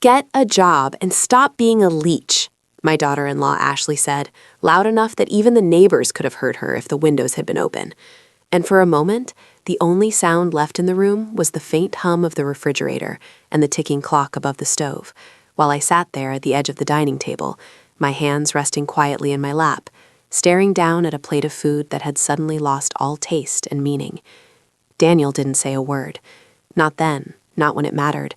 Get a job and stop being a leech, my daughter-in-law Ashley said, loud enough that even the neighbors could have heard her if the windows had been open. And for a moment, the only sound left in the room was the faint hum of the refrigerator and the ticking clock above the stove, while I sat there at the edge of the dining table, my hands resting quietly in my lap, staring down at a plate of food that had suddenly lost all taste and meaning. Daniel didn't say a word. Not then, not when it mattered.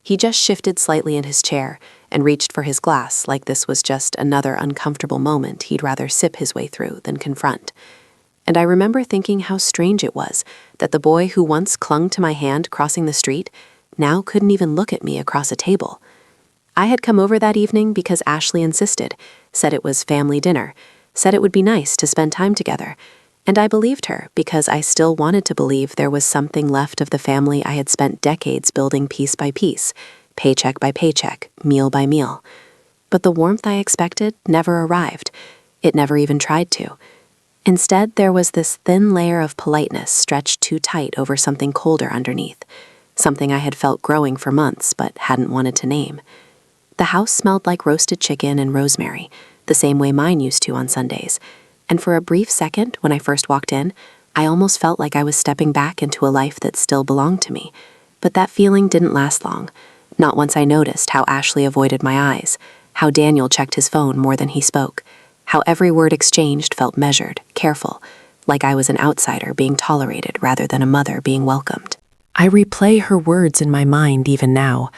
He just shifted slightly in his chair and reached for his glass like this was just another uncomfortable moment he'd rather sip his way through than confront. And I remember thinking how strange it was that the boy who once clung to my hand crossing the street now couldn't even look at me across a table. I had come over that evening because Ashley insisted, said it was family dinner, said it would be nice to spend time together, and I believed her because I still wanted to believe there was something left of the family I had spent decades building piece by piece, paycheck by paycheck, meal by meal. But the warmth I expected never arrived. It never even tried to. Instead, there was this thin layer of politeness stretched too tight over something colder underneath, something I had felt growing for months but hadn't wanted to name. The house smelled like roasted chicken and rosemary, the same way mine used to on Sundays, and for a brief second when I first walked in, I almost felt like I was stepping back into a life that still belonged to me. But that feeling didn't last long, not once I noticed how Ashley avoided my eyes, how Daniel checked his phone more than he spoke, how every word exchanged felt measured, careful, like I was an outsider being tolerated rather than a mother being welcomed. I replay her words in my mind even now,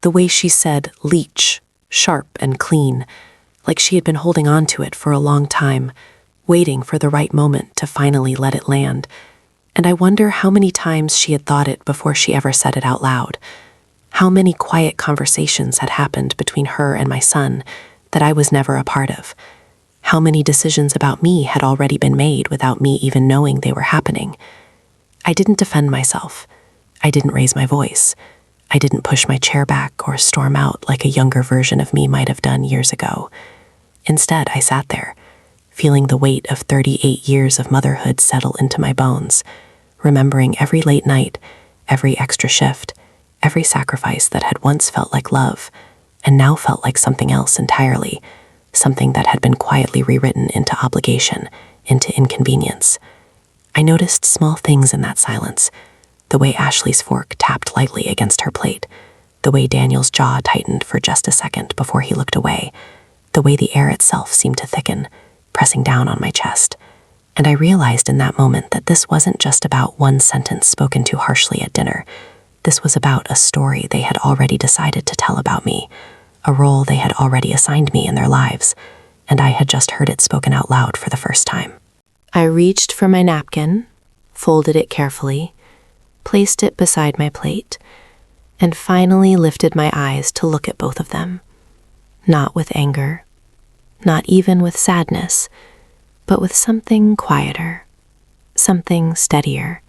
the way she said leech, sharp and clean, like she had been holding on to it for a long time, waiting for the right moment to finally let it land. And I wonder how many times she had thought it before she ever said it out loud. How many quiet conversations had happened between her and my son that I was never a part of. How many decisions about me had already been made without me even knowing they were happening. I didn't defend myself. I didn't raise my voice. I didn't push my chair back or storm out like a younger version of me might have done years ago. Instead, I sat there, feeling the weight of 38 years of motherhood settle into my bones, remembering every late night, every extra shift, every sacrifice that had once felt like love, and now felt like something else entirely, something that had been quietly rewritten into obligation, into inconvenience. I noticed small things in that silence, the way Ashley's fork tapped lightly against her plate, the way Daniel's jaw tightened for just a second before he looked away, the way the air itself seemed to thicken, pressing down on my chest. And I realized in that moment that this wasn't just about one sentence spoken too harshly at dinner. This was about a story they had already decided to tell about me, a role they had already assigned me in their lives, and I had just heard it spoken out loud for the first time. I reached for my napkin, folded it carefully, placed it beside my plate, and finally lifted my eyes to look at both of them. Not with anger, not even with sadness, but with something quieter, something steadier,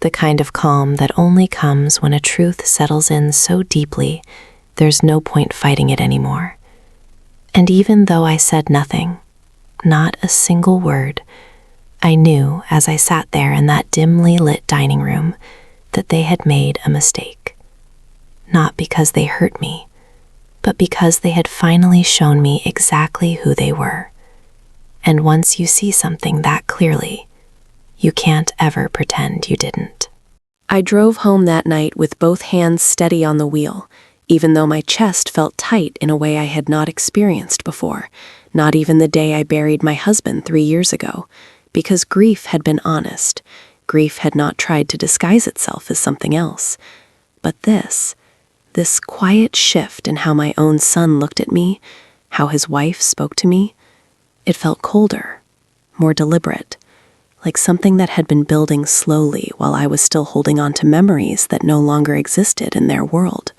the kind of calm that only comes when a truth settles in so deeply there's no point fighting it anymore. And even though I said nothing, not a single word, I knew as I sat there in that dimly lit dining room that they had made a mistake. Not because they hurt me, but because they had finally shown me exactly who they were. And once you see something that clearly, you can't ever pretend you didn't. I drove home that night with both hands steady on the wheel, even though my chest felt tight in a way I had not experienced before, not even the day I buried my husband 3 years ago, because grief had been honest. Grief had not tried to disguise itself as something else. But this quiet shift in how my own son looked at me, how his wife spoke to me, it felt colder, more deliberate, like something that had been building slowly while I was still holding on to memories that no longer existed in their world.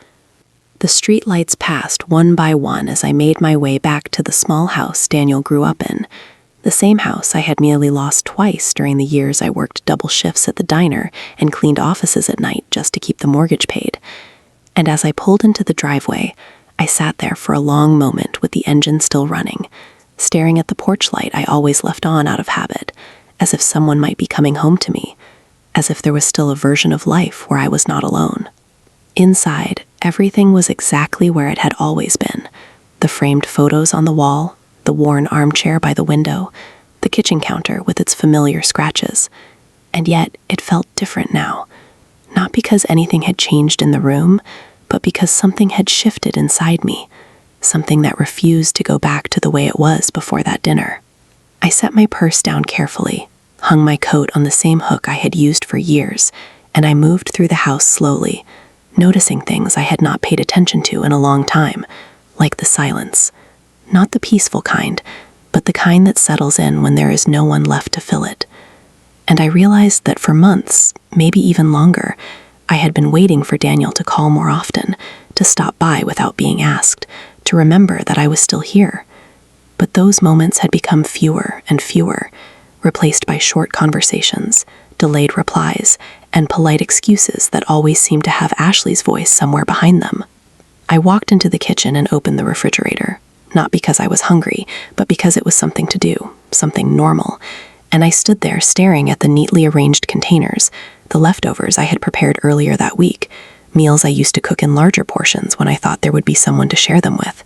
The streetlights passed one by one as I made my way back to the small house Daniel grew up in, the same house I had nearly lost twice during the years I worked double shifts at the diner and cleaned offices at night just to keep the mortgage paid. And as I pulled into the driveway, I sat there for a long moment with the engine still running, staring at the porch light I always left on out of habit, as if someone might be coming home to me, as if there was still a version of life where I was not alone. Inside, Everything was exactly where it had always been. The framed photos on the wall, the worn armchair by the window, the kitchen counter with its familiar scratches. And yet, it felt different now. Not because anything had changed in the room, but because something had shifted inside me. Something that refused to go back to the way it was before that dinner. I set my purse down carefully, hung my coat on the same hook I had used for years, and I moved through the house slowly, noticing things I had not paid attention to in a long time, like the silence. Not the peaceful kind, but the kind that settles in when there is no one left to fill it. And I realized that for months, maybe even longer, I had been waiting for Daniel to call more often, to stop by without being asked, to remember that I was still here. But those moments had become fewer and fewer, replaced by short conversations, delayed replies, and polite excuses that always seemed to have Ashley's voice somewhere behind them. I walked into the kitchen and opened the refrigerator, not because I was hungry, but because it was something to do, something normal, and I stood there staring at the neatly arranged containers, the leftovers I had prepared earlier that week, meals I used to cook in larger portions when I thought there would be someone to share them with.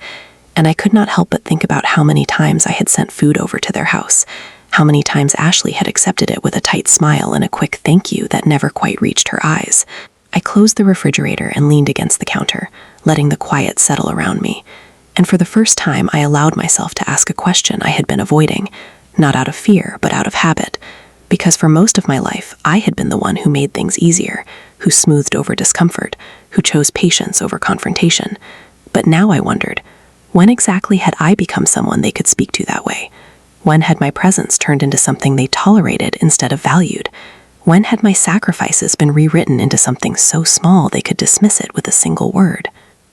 And I could not help but think about how many times I had sent food over to their house, how many times Ashley had accepted it with a tight smile and a quick thank you that never quite reached her eyes. I closed the refrigerator and leaned against the counter, letting the quiet settle around me. And for the first time, I allowed myself to ask a question I had been avoiding, not out of fear, but out of habit. Because for most of my life, I had been the one who made things easier, who smoothed over discomfort, who chose patience over confrontation. But now I wondered, when exactly had I become someone they could speak to that way? When had my presence turned into something they tolerated instead of valued? When had my sacrifices been rewritten into something so small they could dismiss it with a single word?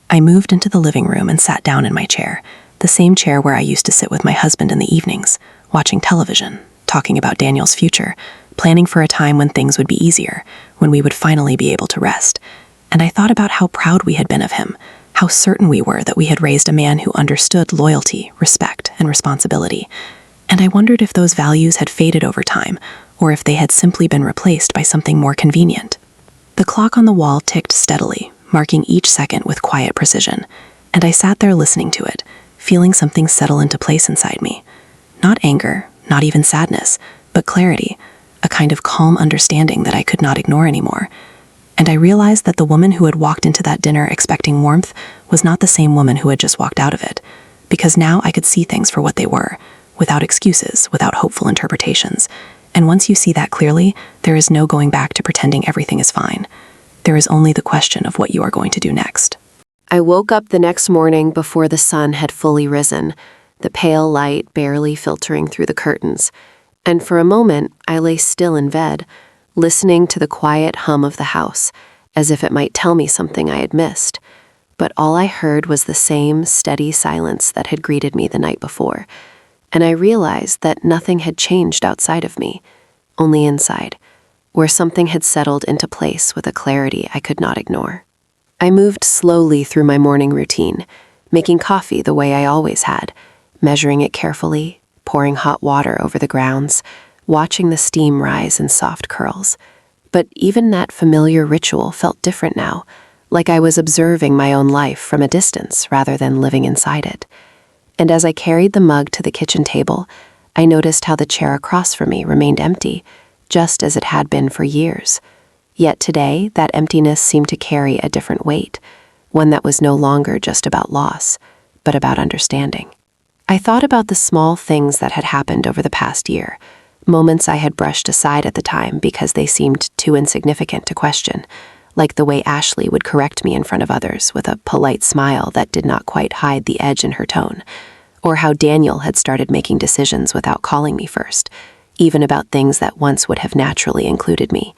I moved into the living room and sat down in my chair, the same chair where I used to sit with my husband in the evenings, watching television, talking about Daniel's future, planning for a time when things would be easier, when we would finally be able to rest. And I thought about how proud we had been of him, how certain we were that we had raised a man who understood loyalty, respect, and responsibility. And I wondered if those values had faded over time, or if they had simply been replaced by something more convenient. The clock on the wall ticked steadily, marking each second with quiet precision, and I sat there listening to it, feeling something settle into place inside me. Not anger, not even sadness, but clarity, a kind of calm understanding that I could not ignore anymore. And I realized that the woman who had walked into that dinner expecting warmth was not the same woman who had just walked out of it, because now I could see things for what they were, without excuses, without hopeful interpretations. And once you see that clearly, there is no going back to pretending everything is fine. There is only the question of what you are going to do next. I woke up the next morning before the sun had fully risen, the pale light barely filtering through the curtains. And for a moment, I lay still in bed, listening to the quiet hum of the house, as if it might tell me something I had missed. But all I heard was the same steady silence that had greeted me the night before. And I realized that nothing had changed outside of me, only inside, where something had settled into place with a clarity I could not ignore. I moved slowly through my morning routine, making coffee the way I always had, measuring it carefully, pouring hot water over the grounds, watching the steam rise in soft curls. But even that familiar ritual felt different now, like I was observing my own life from a distance rather than living inside it. And as I carried the mug to the kitchen table, I noticed how the chair across from me remained empty, just as it had been for years. Yet today, that emptiness seemed to carry a different weight, one that was no longer just about loss, but about understanding. I thought about the small things that had happened over the past year, moments I had brushed aside at the time because they seemed too insignificant to question, like the way Ashley would correct me in front of others with a polite smile that did not quite hide the edge in her tone, or how Daniel had started making decisions without calling me first, even about things that once would have naturally included me.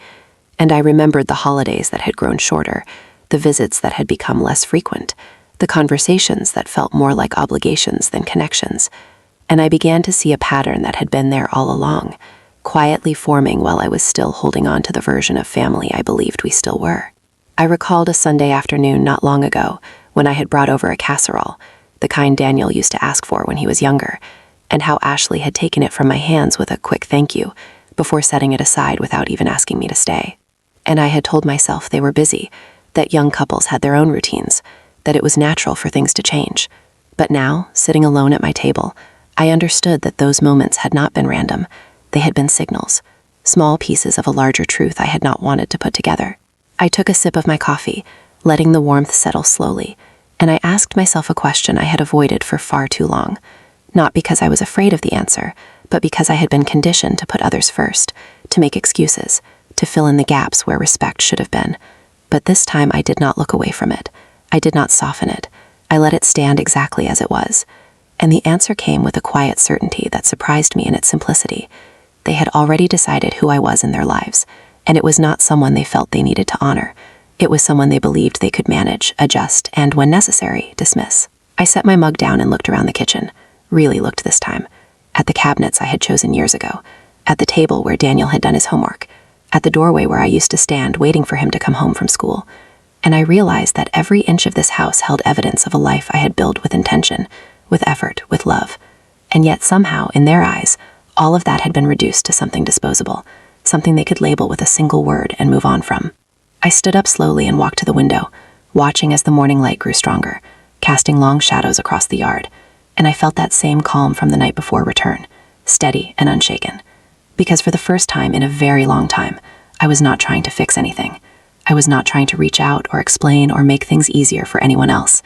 And I remembered the holidays that had grown shorter, the visits that had become less frequent, the conversations that felt more like obligations than connections. And I began to see a pattern that had been there all along, quietly forming while I was still holding on to the version of family I believed we still were. I recalled a Sunday afternoon not long ago when I had brought over a casserole, the kind Daniel used to ask for when he was younger, and how Ashley had taken it from my hands with a quick thank you before setting it aside without even asking me to stay. And I had told myself they were busy, that young couples had their own routines, that it was natural for things to change. But now, sitting alone at my table, I understood that those moments had not been random. They had been signals, small pieces of a larger truth I had not wanted to put together. I took a sip of my coffee, letting the warmth settle slowly, and I asked myself a question I had avoided for far too long. Not because I was afraid of the answer, but because I had been conditioned to put others first, to make excuses, to fill in the gaps where respect should have been. But this time I did not look away from it. I did not soften it. I let it stand exactly as it was. And the answer came with a quiet certainty that surprised me in its simplicity. They had already decided who I was in their lives, and it was not someone they felt they needed to honor. It was someone they believed they could manage, adjust, and, when necessary, dismiss. I set my mug down and looked around the kitchen. Really looked this time. At the cabinets I had chosen years ago. At the table where Daniel had done his homework. At the doorway where I used to stand waiting for him to come home from school. And I realized that every inch of this house held evidence of a life I had built with intention, with effort, with love. And yet somehow, in their eyes, all of that had been reduced to something disposable, something they could label with a single word and move on from. I stood up slowly and walked to the window, watching as the morning light grew stronger, casting long shadows across the yard. And I felt that same calm from the night before return, steady and unshaken. Because for the first time in a very long time, I was not trying to fix anything. I was not trying to reach out or explain or make things easier for anyone else.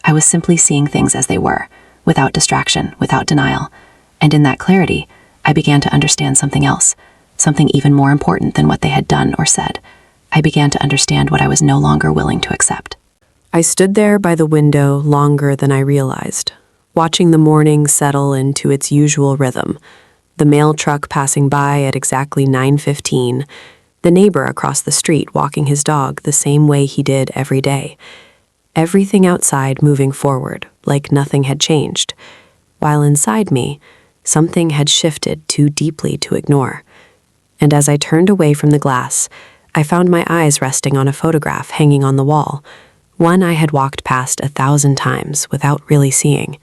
I was simply seeing things as they were, without distraction, without denial. And in that clarity, I began to understand something else, something even more important than what they had done or said. I began to understand what I was no longer willing to accept. I stood there by the window longer than I realized, watching the morning settle into its usual rhythm. The mail truck passing by at exactly 9:15, the neighbor across the street walking his dog the same way he did every day. Everything outside moving forward, like nothing had changed, while inside me, something had shifted too deeply to ignore. And as I turned away from the glass, I found my eyes resting on a photograph hanging on the wall, one I had walked past 1,000 times without really seeing.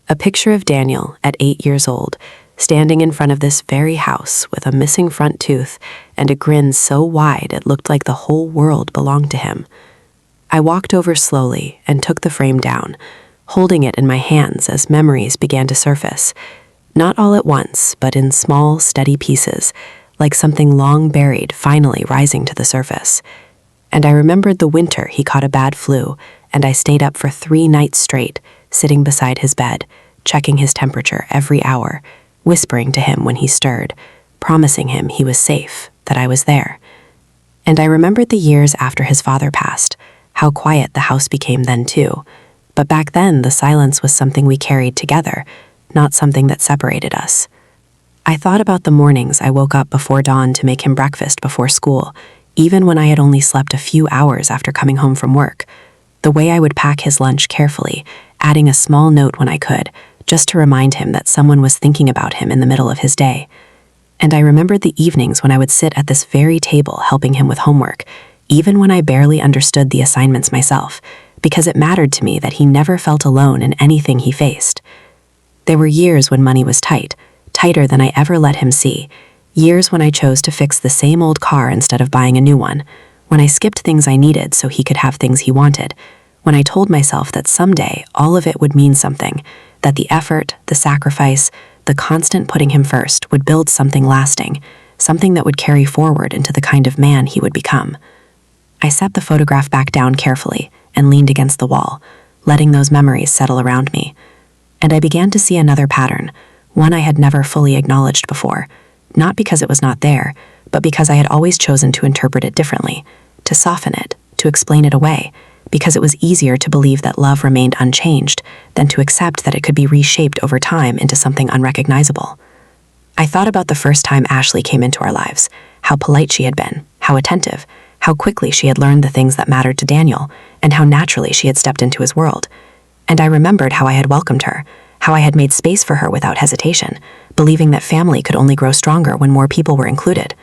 A picture of Daniel at 8 years old, standing in front of this very house with a missing front tooth and a grin so wide it looked like the whole world belonged to him. I walked over slowly and took the frame down, holding it in my hands as memories began to surface. Not all at once, but in small, steady pieces, like something long buried finally rising to the surface. And I remembered the winter he caught a bad flu, and I stayed up for 3 nights straight, sitting beside his bed, checking his temperature every hour, whispering to him when he stirred, promising him he was safe, that I was there. And I remembered the years after his father passed, how quiet the house became then too. But back then, the silence was something we carried together, not something that separated us. I thought about the mornings I woke up before dawn to make him breakfast before school, even when I had only slept a few hours after coming home from work. The way I would pack his lunch carefully, adding a small note when I could, just to remind him that someone was thinking about him in the middle of his day. And I remembered the evenings when I would sit at this very table helping him with homework, even when I barely understood the assignments myself, because it mattered to me that he never felt alone in anything he faced. There were years when money was tight, tighter than I ever let him see, years when I chose to fix the same old car instead of buying a new one, when I skipped things I needed so he could have things he wanted, when I told myself that someday all of it would mean something, that the effort, the sacrifice, the constant putting him first would build something lasting, something that would carry forward into the kind of man he would become. I set the photograph back down carefully and leaned against the wall, letting those memories settle around me. And I began to see another pattern, one I had never fully acknowledged before, not because it was not there, but because I had always chosen to interpret it differently, to soften it, to explain it away, because it was easier to believe that love remained unchanged than to accept that it could be reshaped over time into something unrecognizable. I thought about the first time Ashley came into our lives, how polite she had been, how attentive, how quickly she had learned the things that mattered to Daniel, and how naturally she had stepped into his world. And I remembered how I had welcomed her, how I had made space for her without hesitation, believing that family could only grow stronger when more people were included.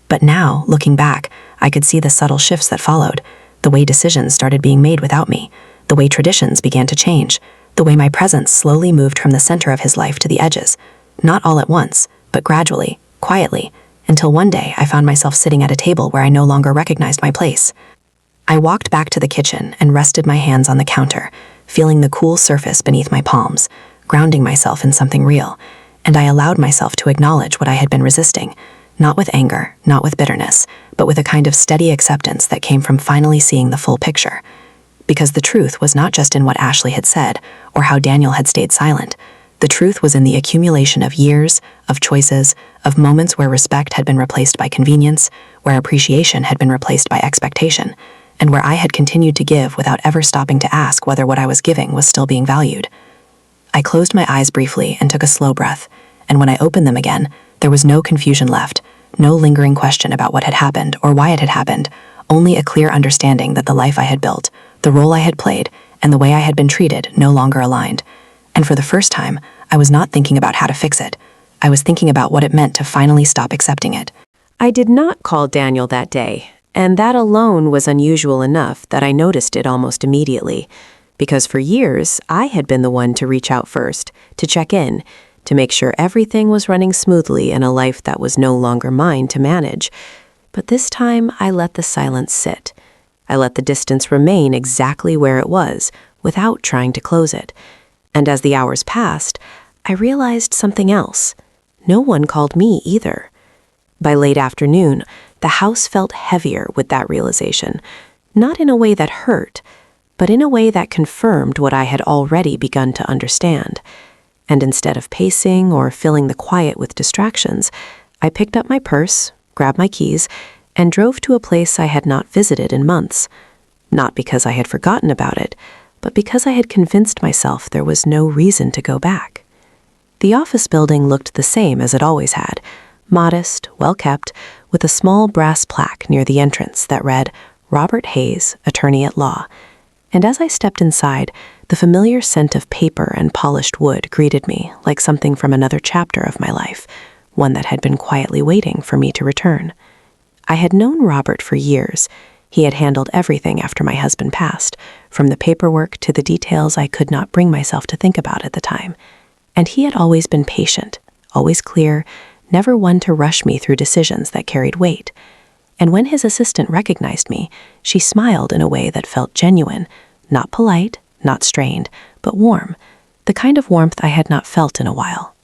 But now, looking back, I could see the subtle shifts that followed, the way decisions started being made without me, the way traditions began to change, the way my presence slowly moved from the center of his life to the edges, not all at once, but gradually, quietly, until one day I found myself sitting at a table where I no longer recognized my place. I walked back to the kitchen and rested my hands on the counter, feeling the cool surface beneath my palms, grounding myself in something real, and I allowed myself to acknowledge what I had been resisting, not with anger, not with bitterness, but with a kind of steady acceptance that came from finally seeing the full picture. Because the truth was not just in what Ashley had said, or how Daniel had stayed silent. The truth was in the accumulation of years, of choices, of moments where respect had been replaced by convenience, where appreciation had been replaced by expectation, and where I had continued to give without ever stopping to ask whether what I was giving was still being valued. I closed my eyes briefly and took a slow breath, and when I opened them again, there was no confusion left, no lingering question about what had happened or why it had happened, only a clear understanding that the life I had built, the role I had played, and the way I had been treated no longer aligned. And for the first time, I was not thinking about how to fix it. I was thinking about what it meant to finally stop accepting it. I did not call Daniel that day, and that alone was unusual enough that I noticed it almost immediately, because for years I had been the one to reach out first, to check in, to make sure everything was running smoothly in a life that was no longer mine to manage. But this time I let the silence sit. I let the distance remain exactly where it was, without trying to close it. And as the hours passed, I realized something else. No one called me either. By late afternoon, the house felt heavier with that realization, not in a way that hurt, but in a way that confirmed what I had already begun to understand. And instead of pacing or filling the quiet with distractions, I picked up my purse, grabbed my keys, and drove to a place I had not visited in months. Not because I had forgotten about it, but because I had convinced myself there was no reason to go back. The office building looked the same as it always had, modest, well-kept, with a small brass plaque near the entrance that read, "Robert Hayes, Attorney at Law." And as I stepped inside, the familiar scent of paper and polished wood greeted me like something from another chapter of my life, one that had been quietly waiting for me to return. I had known Robert for years. He had handled everything after my husband passed, from the paperwork to the details I could not bring myself to think about at the time. And he had always been patient, always clear, never one to rush me through decisions that carried weight. And when his assistant recognized me, she smiled in a way that felt genuine, not polite, not strained, but warm, the kind of warmth I had not felt in a while.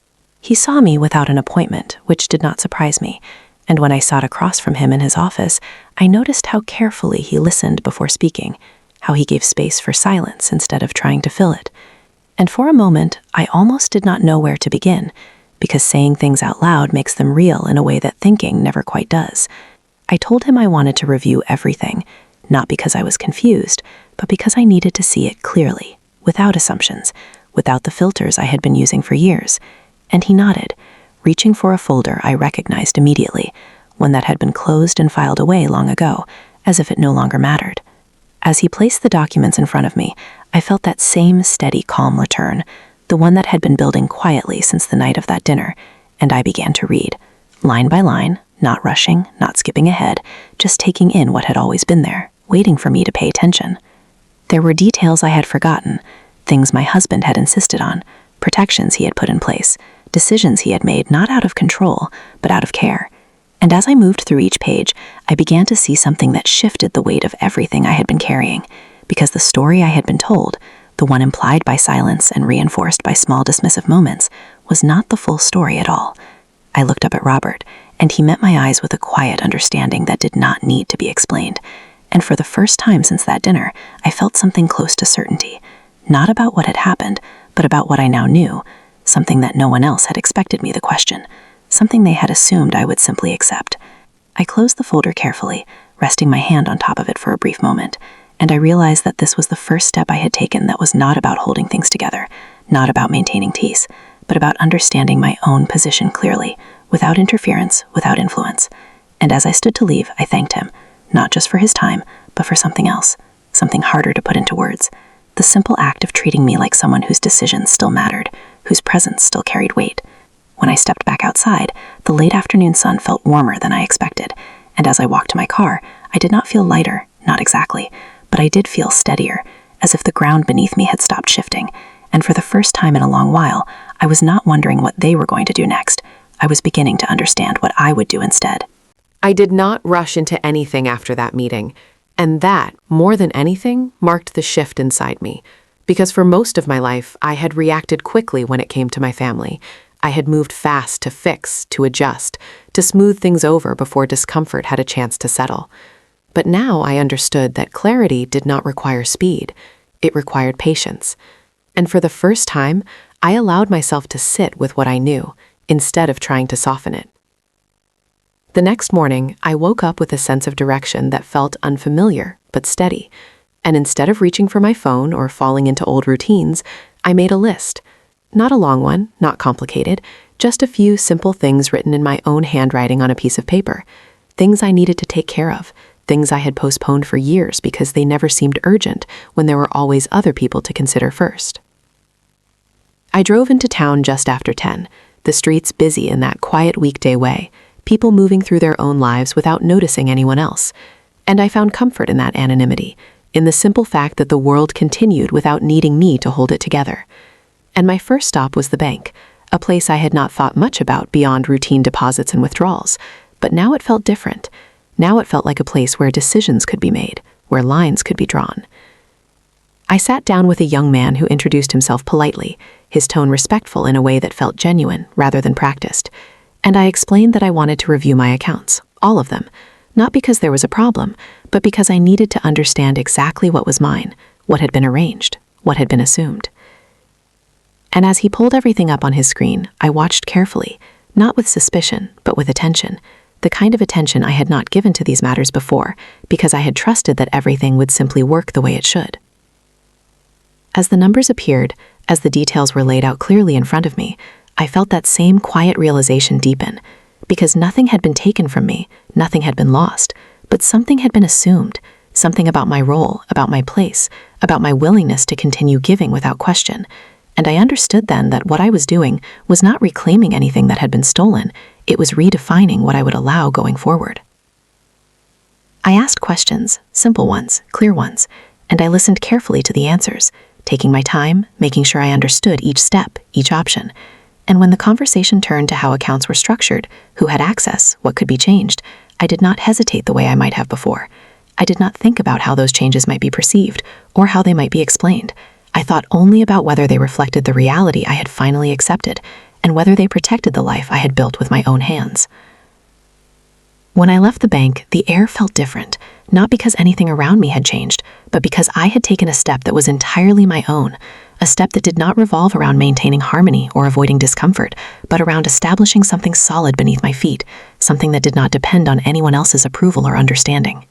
He saw me without an appointment, which did not surprise me, and when I sat across from him in his office, I noticed how carefully he listened before speaking, how he gave space for silence instead of trying to fill it. And for a moment, I almost did not know where to begin, because saying things out loud makes them real in a way that thinking never quite does. I told him I wanted to review everything, not because I was confused, but because I needed to see it clearly, without assumptions, without the filters I had been using for years. And he nodded, reaching for a folder I recognized immediately, one that had been closed and filed away long ago, as if it no longer mattered. As he placed the documents in front of me, I felt that same steady, calm return, the one that had been building quietly since the night of that dinner, and I began to read, line by line, not rushing, not skipping ahead, just taking in what had always been there, waiting for me to pay attention. There were details I had forgotten, things my husband had insisted on, protections he had put in place, decisions he had made not out of control, but out of care. And as I moved through each page, I began to see something that shifted the weight of everything I had been carrying, because the story I had been told, the one implied by silence and reinforced by small dismissive moments, was not the full story at all. I looked up at Robert, and he met my eyes with a quiet understanding that did not need to be explained. And for the first time since that dinner, I felt something close to certainty, not about what had happened, but about what I now knew, something that no one else had expected me to question, something they had assumed I would simply accept. I closed the folder carefully, resting my hand on top of it for a brief moment, and I realized that this was the first step I had taken that was not about holding things together, not about maintaining peace, but about understanding my own position clearly, without interference, without influence. And as I stood to leave, I thanked him, not just for his time, but for something else, something harder to put into words. The simple act of treating me like someone whose decisions still mattered, whose presence still carried weight. When I stepped back outside, the late afternoon sun felt warmer than I expected, and as I walked to my car, I did not feel lighter, not exactly, but I did feel steadier, as if the ground beneath me had stopped shifting, and for the first time in a long while, I was not wondering what they were going to do next. I was beginning to understand what I would do instead. I did not rush into anything after that meeting. And that, more than anything, marked the shift inside me. Because for most of my life, I had reacted quickly when it came to my family. I had moved fast to fix, to adjust, to smooth things over before discomfort had a chance to settle. But now I understood that clarity did not require speed. It required patience. And for the first time, I allowed myself to sit with what I knew, instead of trying to soften it. The next morning, I woke up with a sense of direction that felt unfamiliar, but steady. And instead of reaching for my phone or falling into old routines, I made a list. Not a long one, not complicated, just a few simple things written in my own handwriting on a piece of paper. Things I needed to take care of, things I had postponed for years because they never seemed urgent when there were always other people to consider first. I drove into town just after 10, the streets busy in that quiet weekday way, people moving through their own lives without noticing anyone else. And I found comfort in that anonymity, in the simple fact that the world continued without needing me to hold it together. And my first stop was the bank, a place I had not thought much about beyond routine deposits and withdrawals. But now it felt different. Now it felt like a place where decisions could be made, where lines could be drawn. I sat down with a young man who introduced himself politely, his tone respectful in a way that felt genuine rather than practiced. And I explained that I wanted to review my accounts, all of them, not because there was a problem, but because I needed to understand exactly what was mine, what had been arranged, what had been assumed. And as he pulled everything up on his screen, I watched carefully, not with suspicion, but with attention, the kind of attention I had not given to these matters before, because I had trusted that everything would simply work the way it should. As the numbers appeared, as the details were laid out clearly in front of me, I felt that same quiet realization deepen, because nothing had been taken from me, nothing had been lost, but something had been assumed, something about my role, about my place, about my willingness to continue giving without question. And I understood then that what I was doing was not reclaiming anything that had been stolen, it was redefining what I would allow going forward. I asked questions, simple ones, clear ones, and I listened carefully to the answers, taking my time, making sure I understood each step, each option. And when the conversation turned to how accounts were structured, who had access, what could be changed, I did not hesitate the way I might have before. I did not think about how those changes might be perceived, or how they might be explained. I thought only about whether they reflected the reality I had finally accepted, and whether they protected the life I had built with my own hands. When I left the bank, the air felt different, not because anything around me had changed, but because I had taken a step that was entirely my own, a step that did not revolve around maintaining harmony or avoiding discomfort, but around establishing something solid beneath my feet, something that did not depend on anyone else's approval or understanding.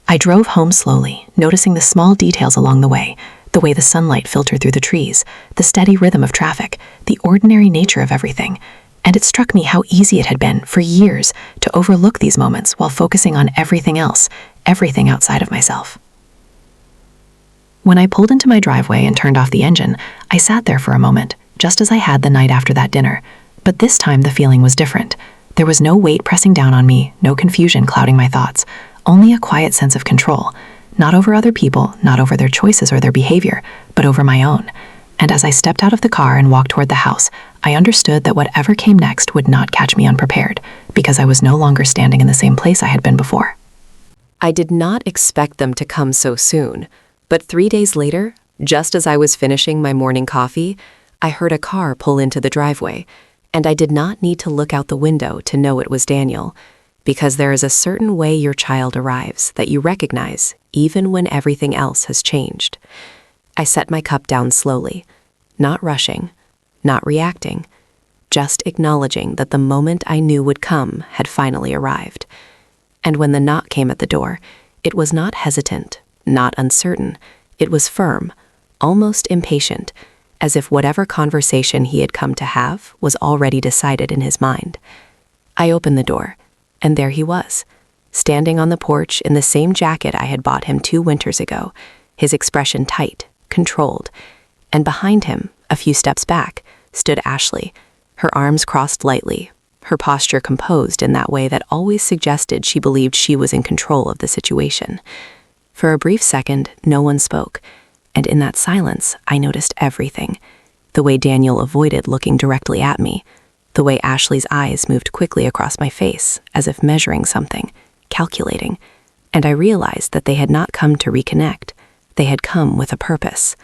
I drove home slowly, noticing the small details along the way the sunlight filtered through the trees, the steady rhythm of traffic, the ordinary nature of everything. And it struck me how easy it had been, for years, to overlook these moments while focusing on everything else, everything outside of myself. When I pulled into my driveway and turned off the engine, I sat there for a moment, just as I had the night after that dinner. But this time the feeling was different. There was no weight pressing down on me, no confusion clouding my thoughts, only a quiet sense of control, not over other people, not over their choices or their behavior, but over my own. And as I stepped out of the car and walked toward the house, I understood that whatever came next would not catch me unprepared, because I was no longer standing in the same place I had been before. I did not expect them to come so soon, but 3 days later, just as I was finishing my morning coffee, I heard a car pull into the driveway, and I did not need to look out the window to know it was Daniel, because there is a certain way your child arrives that you recognize even when everything else has changed. I set my cup down slowly, not rushing, not reacting, just acknowledging that the moment I knew would come had finally arrived. And when the knock came at the door, it was not hesitant, not uncertain. It was firm, almost impatient, as if whatever conversation he had come to have was already decided in his mind. I opened the door, and there he was, standing on the porch in the same jacket I had bought him 2 winters ago, his expression tight, controlled, and behind him, a few steps back, stood Ashley, her arms crossed lightly, her posture composed in that way that always suggested she believed she was in control of the situation. For a brief second, no one spoke, and in that silence, I noticed everything. The way Daniel avoided looking directly at me, the way Ashley's eyes moved quickly across my face, as if measuring something, calculating, And I realized that they had not come to reconnect. They had come with a purpose.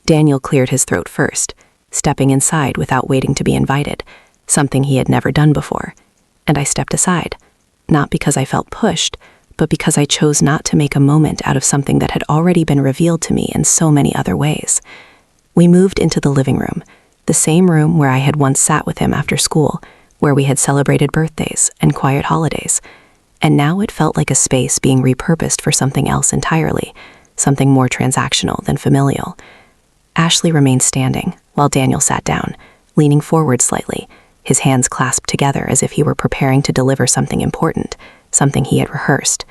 Daniel cleared his throat first, stepping inside without waiting to be invited, something he had never done before. And I stepped aside, not because I felt pushed, but because I chose not to make a moment out of something that had already been revealed to me in so many other ways. We moved into the living room, the same room where I had once sat with him after school, where we had celebrated birthdays and quiet holidays. And now it felt like a space being repurposed for something else entirely, something more transactional than familial. Ashley remained standing, while Daniel sat down, leaning forward slightly, his hands clasped together as if he were preparing to deliver something important, something he had rehearsed.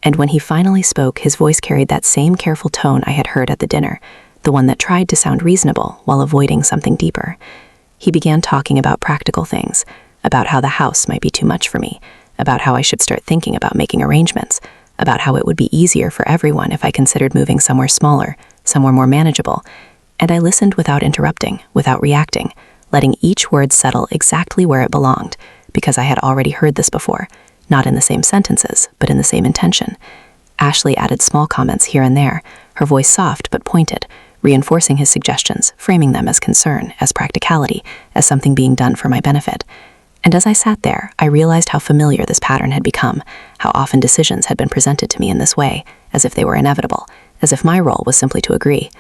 And when he finally spoke, his voice carried that same careful tone I had heard at the dinner, the one that tried to sound reasonable while avoiding something deeper. He began talking about practical things, about how the house might be too much for me, about how I should start thinking about making arrangements, about how it would be easier for everyone if I considered moving somewhere smaller, somewhere more manageable. And I listened without interrupting, without reacting, letting each word settle exactly where it belonged, because I had already heard this before, not in the same sentences, but in the same intention. Ashley added small comments here and there, her voice soft but pointed, reinforcing his suggestions, framing them as concern, as practicality, as something being done for my benefit. And as I sat there, I realized how familiar this pattern had become, how often decisions had been presented to me in this way, as if they were inevitable, as if my role was simply to agree.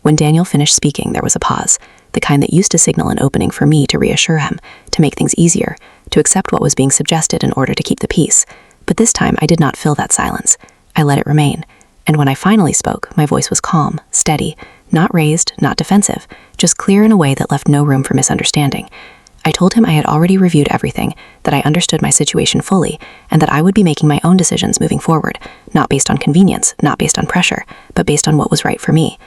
When Daniel finished speaking, there was a pause, the kind that used to signal an opening for me to reassure him, to make things easier, to accept what was being suggested in order to keep the peace. But this time, I did not fill that silence. I let it remain. And when I finally spoke, my voice was calm, steady, not raised, not defensive, just clear in a way that left no room for misunderstanding. I told him I had already reviewed everything, that I understood my situation fully, and that I would be making my own decisions moving forward, not based on convenience, not based on pressure, but based on what was right for me.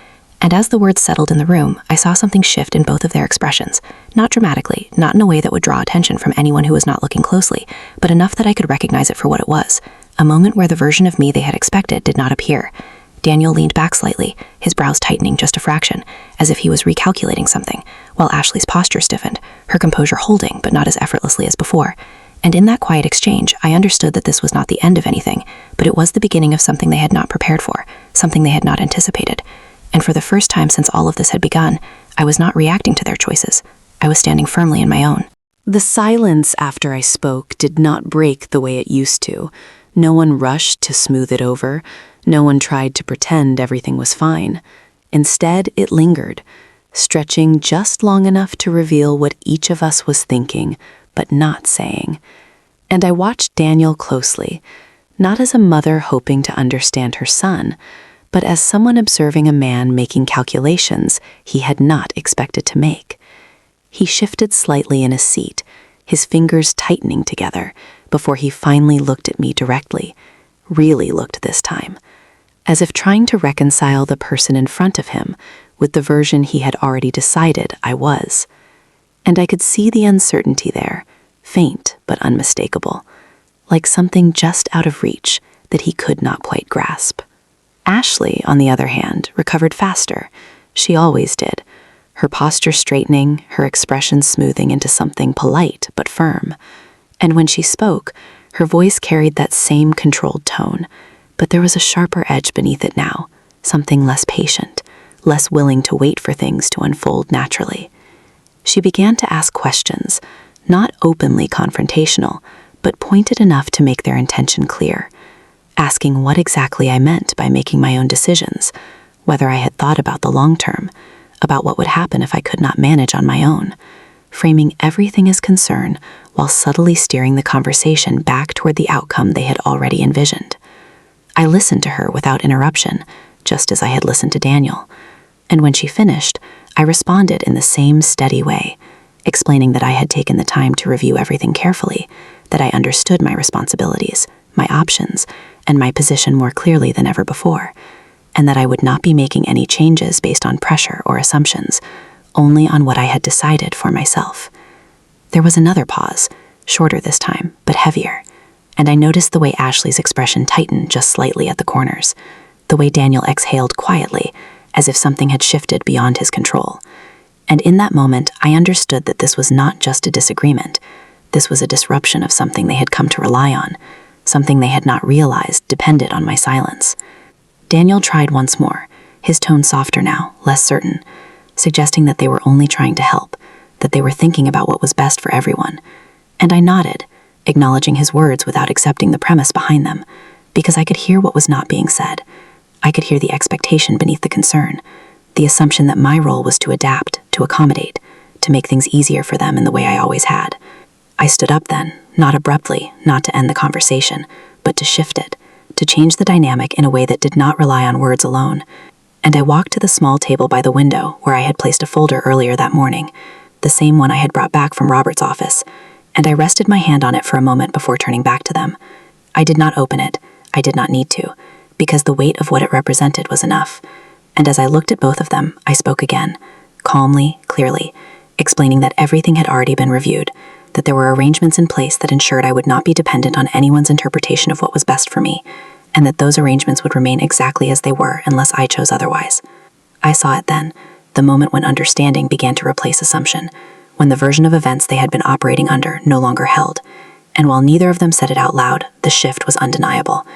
And as the words settled in the room, I saw something shift in both of their expressions, not dramatically, not in a way that would draw attention from anyone who was not looking closely, but enough that I could recognize it for what it was, a moment where the version of me they had expected did not appear. Daniel leaned back slightly, his brows tightening just a fraction, as if he was recalculating something, while Ashley's posture stiffened, her composure holding, but not as effortlessly as before. And in that quiet exchange, I understood that this was not the end of anything, but it was the beginning of something they had not prepared for, something they had not anticipated. And for the first time since all of this had begun, I was not reacting to their choices. I was standing firmly in my own. The silence after I spoke did not break the way it used to. No one rushed to smooth it over. No one tried to pretend everything was fine. Instead, it lingered, stretching just long enough to reveal what each of us was thinking, but not saying. And I watched Daniel closely, not as a mother hoping to understand her son, but as someone observing a man making calculations he had not expected to make. He shifted slightly in his seat, his fingers tightening together, before he finally looked at me directly, really looked this time, as if trying to reconcile the person in front of him with the version he had already decided I was. And I could see the uncertainty there, faint but unmistakable, like something just out of reach that he could not quite grasp. Ashley, on the other hand, recovered faster. She always did, her posture straightening, her expression smoothing into something polite but firm. And when she spoke, her voice carried that same controlled tone, but there was a sharper edge beneath it now, something less patient, less willing to wait for things to unfold naturally. She began to ask questions, not openly confrontational, but pointed enough to make their intention clear, asking what exactly I meant by making my own decisions, whether I had thought about the long term, about what would happen if I could not manage on my own, framing everything as concern while subtly steering the conversation back toward the outcome they had already envisioned. I listened to her without interruption, just as I had listened to Daniel, and when she finished, I responded in the same steady way, explaining that I had taken the time to review everything carefully, that I understood my responsibilities, my options, and my position more clearly than ever before, and that I would not be making any changes based on pressure or assumptions, only on what I had decided for myself. There was another pause, shorter this time, but heavier, and I noticed the way Ashley's expression tightened just slightly at the corners, the way Daniel exhaled quietly, as if something had shifted beyond his control. And in that moment, I understood that this was not just a disagreement. This was a disruption of something they had come to rely on, something they had not realized depended on my silence. Daniel tried once more, his tone softer now, less certain, suggesting that they were only trying to help, that they were thinking about what was best for everyone. And I nodded, acknowledging his words without accepting the premise behind them, because I could hear what was not being said. I could hear the expectation beneath the concern, the assumption that my role was to adapt, to accommodate, to make things easier for them in the way I always had. I stood up then, not abruptly, not to end the conversation, but to shift it, to change the dynamic in a way that did not rely on words alone. And I walked to the small table by the window where I had placed a folder earlier that morning, the same one I had brought back from Robert's office, and I rested my hand on it for a moment before turning back to them. I did not open it. I did not need to, because the weight of what it represented was enough. And as I looked at both of them, I spoke again, calmly, clearly, explaining that everything had already been reviewed, that there were arrangements in place that ensured I would not be dependent on anyone's interpretation of what was best for me, and that those arrangements would remain exactly as they were unless I chose otherwise. I saw it then, the moment when understanding began to replace assumption, when the version of events they had been operating under no longer held. And while neither of them said it out loud, the shift was undeniable.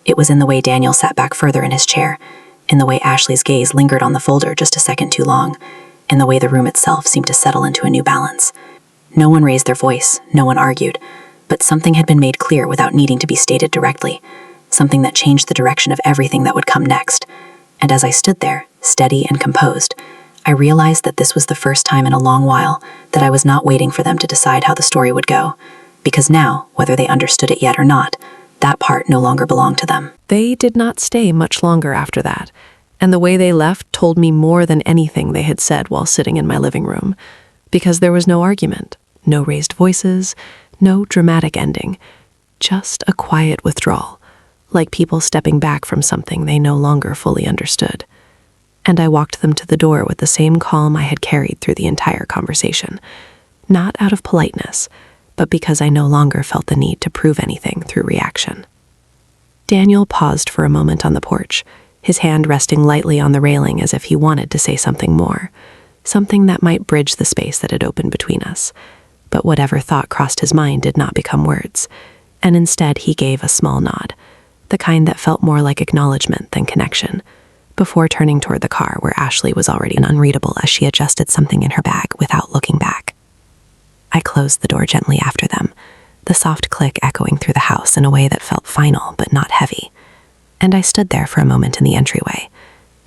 It was in the way Daniel sat back further in his chair, in the way Ashley's gaze lingered on the folder just a second too long, in the way the room itself seemed to settle into a new balance. No one raised their voice, no one argued, but something had been made clear without needing to be stated directly, something that changed the direction of everything that would come next. And as I stood there, steady and composed, I realized that this was the first time in a long while that I was not waiting for them to decide how the story would go, because now, whether they understood it yet or not, that part no longer belonged to them. They did not stay much longer after that, and the way they left told me more than anything they had said while sitting in my living room, because there was no argument, no raised voices, no dramatic ending, just a quiet withdrawal, like people stepping back from something they no longer fully understood. And I walked them to the door with the same calm I had carried through the entire conversation, not out of politeness, but because I no longer felt the need to prove anything through reaction. Daniel paused for a moment on the porch, his hand resting lightly on the railing as if he wanted to say something more, something that might bridge the space that had opened between us. But whatever thought crossed his mind did not become words, and instead he gave a small nod, the kind that felt more like acknowledgement than connection, before turning toward the car where Ashley was already unreadable as she adjusted something in her bag without looking back. I closed the door gently after them, the soft click echoing through the house in a way that felt final but not heavy. And I stood there for a moment in the entryway,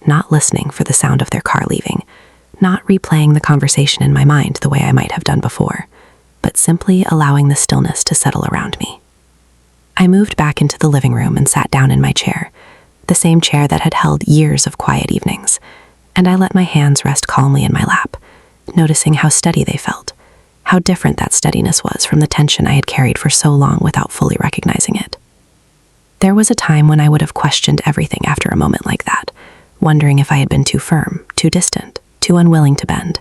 not listening for the sound of their car leaving, not replaying the conversation in my mind the way I might have done before, but simply allowing the stillness to settle around me. I moved back into the living room and sat down in my chair, the same chair that had held years of quiet evenings, and I let my hands rest calmly in my lap, noticing how steady they felt, how different that steadiness was from the tension I had carried for so long without fully recognizing it. There was a time when I would have questioned everything after a moment like that, wondering if I had been too firm, too distant, too unwilling to bend.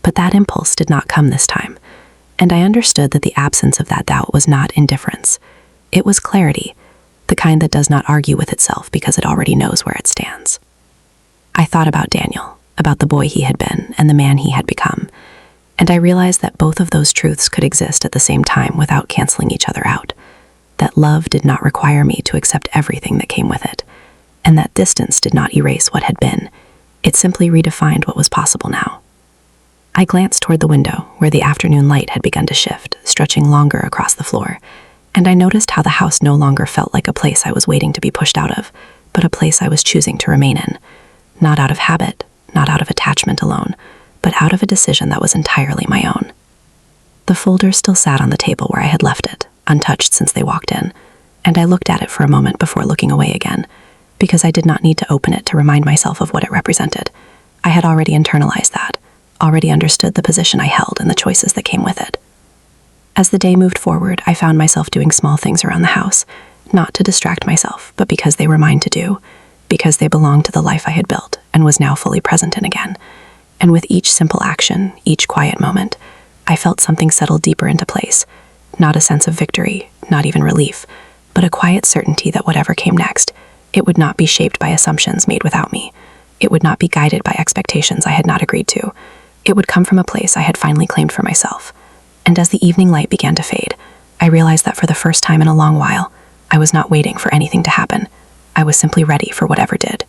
But that impulse did not come this time, and I understood that the absence of that doubt was not indifference. It was clarity, the kind that does not argue with itself because it already knows where it stands. I thought about Daniel, about the boy he had been and the man he had become, and I realized that both of those truths could exist at the same time without canceling each other out, that love did not require me to accept everything that came with it, and that distance did not erase what had been. It simply redefined what was possible now. I glanced toward the window, where the afternoon light had begun to shift, stretching longer across the floor, and I noticed how the house no longer felt like a place I was waiting to be pushed out of, but a place I was choosing to remain in, not out of habit, not out of attachment alone, but out of a decision that was entirely my own. The folder still sat on the table where I had left it, untouched since they walked in, and I looked at it for a moment before looking away again, because I did not need to open it to remind myself of what it represented. I had already internalized that, already understood the position I held and the choices that came with it. As the day moved forward, I found myself doing small things around the house, not to distract myself, but because they were mine to do, because they belonged to the life I had built and was now fully present in again. And with each simple action, each quiet moment, I felt something settle deeper into place, not a sense of victory, not even relief, but a quiet certainty that whatever came next, it would not be shaped by assumptions made without me. It would not be guided by expectations I had not agreed to. It would come from a place I had finally claimed for myself. And as the evening light began to fade, I realized that for the first time in a long while, I was not waiting for anything to happen. I was simply ready for whatever did.